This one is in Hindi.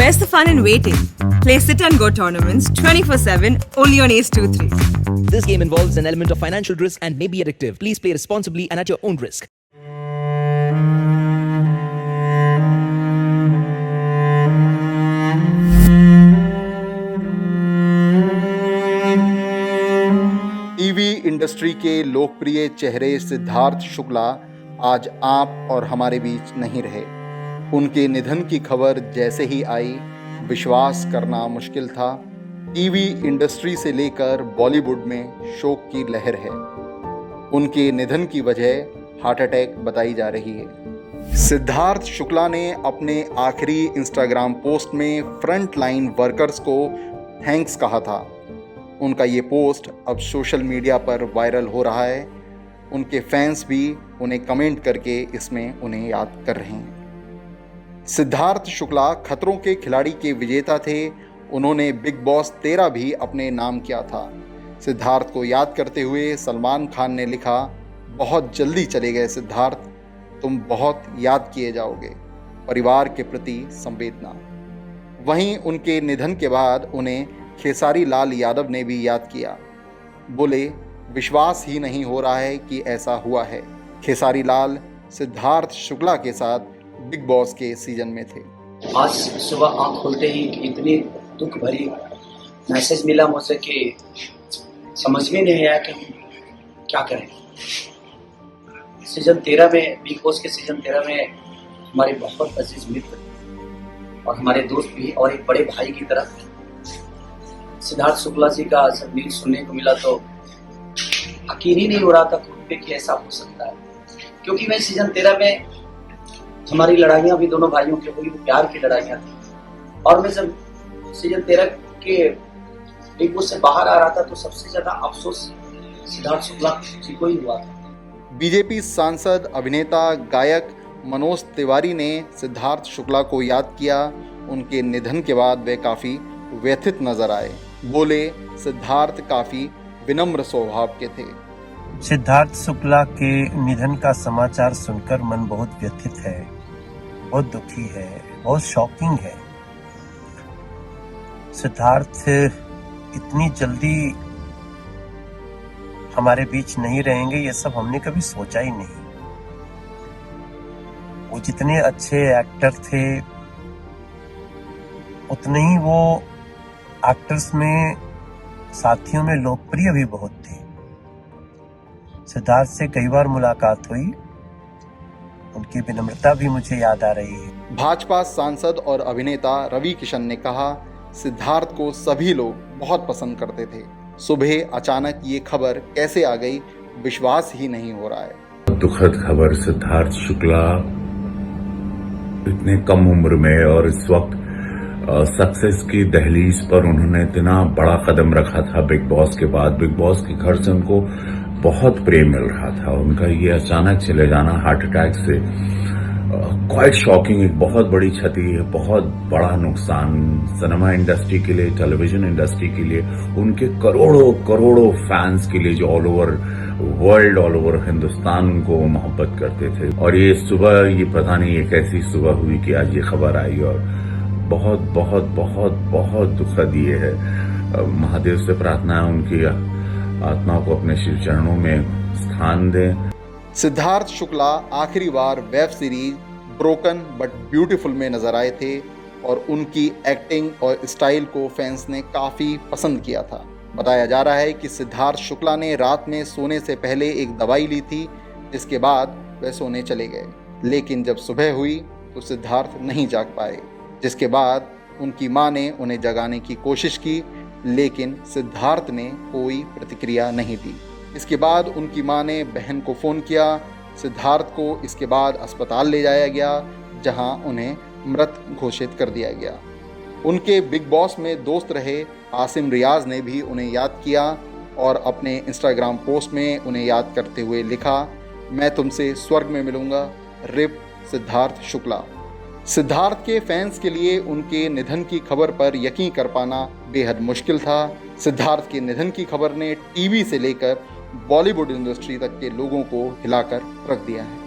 Where's the fun in waiting? Play Sit and Go tournaments 24/7 only on Ace 2-3. This game involves an element of financial risk and may be addictive. Please play responsibly and at your own risk. TV industry के लोकप्रिय चेहरे सिद्धार्थ शुक्ला आज आप और हमारे बीच नहीं रहे। उनके निधन की खबर जैसे ही आई, विश्वास करना मुश्किल था। टीवी इंडस्ट्री से लेकर बॉलीवुड में शोक की लहर है। उनके निधन की वजह हार्ट अटैक बताई जा रही है। सिद्धार्थ शुक्ला ने अपने आखिरी इंस्टाग्राम पोस्ट में फ्रंट लाइन वर्कर्स को थैंक्स कहा था। उनका ये पोस्ट अब सोशल मीडिया पर वायरल हो रहा है। उनके फैंस भी उन्हें कमेंट करके इसमें उन्हें याद कर रहे हैं। सिद्धार्थ शुक्ला खतरों के खिलाड़ी के विजेता थे। उन्होंने बिग बॉस 13 भी अपने नाम किया था। सिद्धार्थ को याद करते हुए सलमान खान ने लिखा, बहुत जल्दी चले गए सिद्धार्थ, तुम बहुत याद किए जाओगे। परिवार के प्रति संवेदना। वहीं उनके निधन के बाद उन्हें खेसारी लाल यादव ने भी याद किया। बोले, विश्वास ही नहीं हो रहा है कि ऐसा हुआ है। खेसारी लाल सिद्धार्थ शुक्ला के साथ बिग बॉस के सीजन में थे। आज सुबह आँख खोलते ही इतनी दुख भरी मैसेज मिला मुझसे कि समझ में नहीं आया कि क्या करें। सीजन 13 में, बिग बॉस के सीजन 13 में हमारे बहुत अजीज मित्र और हमारे दोस्त भी और एक बड़े भाई की तरह सिद्धार्थ शुक्ला जी का जब न्यूज सुनने को मिला तो यकीन ही नहीं हो रहा था खुद पे कि ऐसा हो सकता है। क्योंकि मैं सीजन 13 में हमारी लड़ाइयाँ भी दोनों भाइयों की हुई, प्यार की लड़ाइयाँ थी। और मैं जब सीजन 13 के बिग बॉस से बाहर आ रहा था तो सबसे ज्यादा अफसोस सिद्धार्थ शुक्ला जी को ही हुआ था। बीजेपी सांसद, अभिनेता, गायक मनोज तिवारी ने सिद्धार्थ शुक्ला को याद किया। उनके निधन के बाद वे काफी व्यथित नजर आए। बोले, सिद्धार्थ काफी विनम्र स्वभाव के थे। सिद्धार्थ शुक्ला के निधन का समाचार सुनकर मन बहुत व्यथित है, बहुत दुखी है, बहुत शॉकिंग है। सिद्धार्थ इतनी जल्दी हमारे बीच नहीं रहेंगे, ये सब हमने कभी सोचा ही नहीं। वो जितने अच्छे एक्टर थे उतने ही वो एक्टर्स में, साथियों में लोकप्रिय भी बहुत थे। सिद्धार्थ से कई बार मुलाकात हुई, उनकी विनम्रता भी मुझे याद आ रही है। भाजपा सांसद और अभिनेता रवि किशन ने कहा, सिद्धार्थ को सभी लोग बहुत पसंद करते थे। सुबह अचानक ये खबर कैसे आ गई, विश्वास ही नहीं हो रहा है। दुखद खबर। सिद्धार्थ शुक्ला इतने कम उम्र में और इस वक्त सक्सेस की दहलीज पर उन्होंने इतना बड़ा कदम रखा था। बिग बॉस के बाद बिग बॉस के घर से उनको बहुत प्रेम मिल रहा था। उनका ये अचानक चले जाना हार्ट अटैक से क्वाइट शॉकिंग, एक बहुत बड़ी क्षति है, बहुत बड़ा नुकसान सिनेमा इंडस्ट्री के लिए, टेलीविजन इंडस्ट्री के लिए, उनके करोड़ों करोड़ों फैंस के लिए जो all over world, all over Hindustan को मोहब्बत करते थे। और ये सुबह, ये पता नहीं एक ऐसी सुबह हुई कि आज ये खबर आई और बहुत बहुत बहुत बहुत दुखद ये है। महादेव से प्रार्थना है उनकी आत्मा को अपने शिव चरणों में स्थान दें। सिद्धार्थ शुक्ला आखिरी बार web series broken but beautiful में नजर आए थे और उनकी एक्टिंग और स्टाइल को फैंस ने काफ़ी पसंद किया था। बताया जा रहा है कि सिद्धार्थ शुक्ला ने रात में सोने से पहले एक दवाई ली थी, जिसके बाद वे सोने चले गए। लेकिन जब सुबह हुई तो सिद्धार्थ नहीं जाग पाए, जिसके बाद उनकी मां ने उन्हें जगाने की कोशिश की, लेकिन सिद्धार्थ ने कोई प्रतिक्रिया नहीं दी। इसके बाद उनकी मां ने बहन को फ़ोन किया। सिद्धार्थ को इसके बाद अस्पताल ले जाया गया, जहां उन्हें मृत घोषित कर दिया गया। उनके बिग बॉस में दोस्त रहे आसिम रियाज ने भी उन्हें याद किया और अपने इंस्टाग्राम पोस्ट में उन्हें याद करते हुए लिखा, मैं तुमसे स्वर्ग में मिलूंगा, रिप सिद्धार्थ शुक्ला। सिद्धार्थ के फैंस के लिए उनके निधन की खबर पर यकीन कर पाना बेहद मुश्किल था। सिद्धार्थ के निधन की खबर ने टीवी से लेकर बॉलीवुड इंडस्ट्री तक के लोगों को हिलाकर रख दिया है।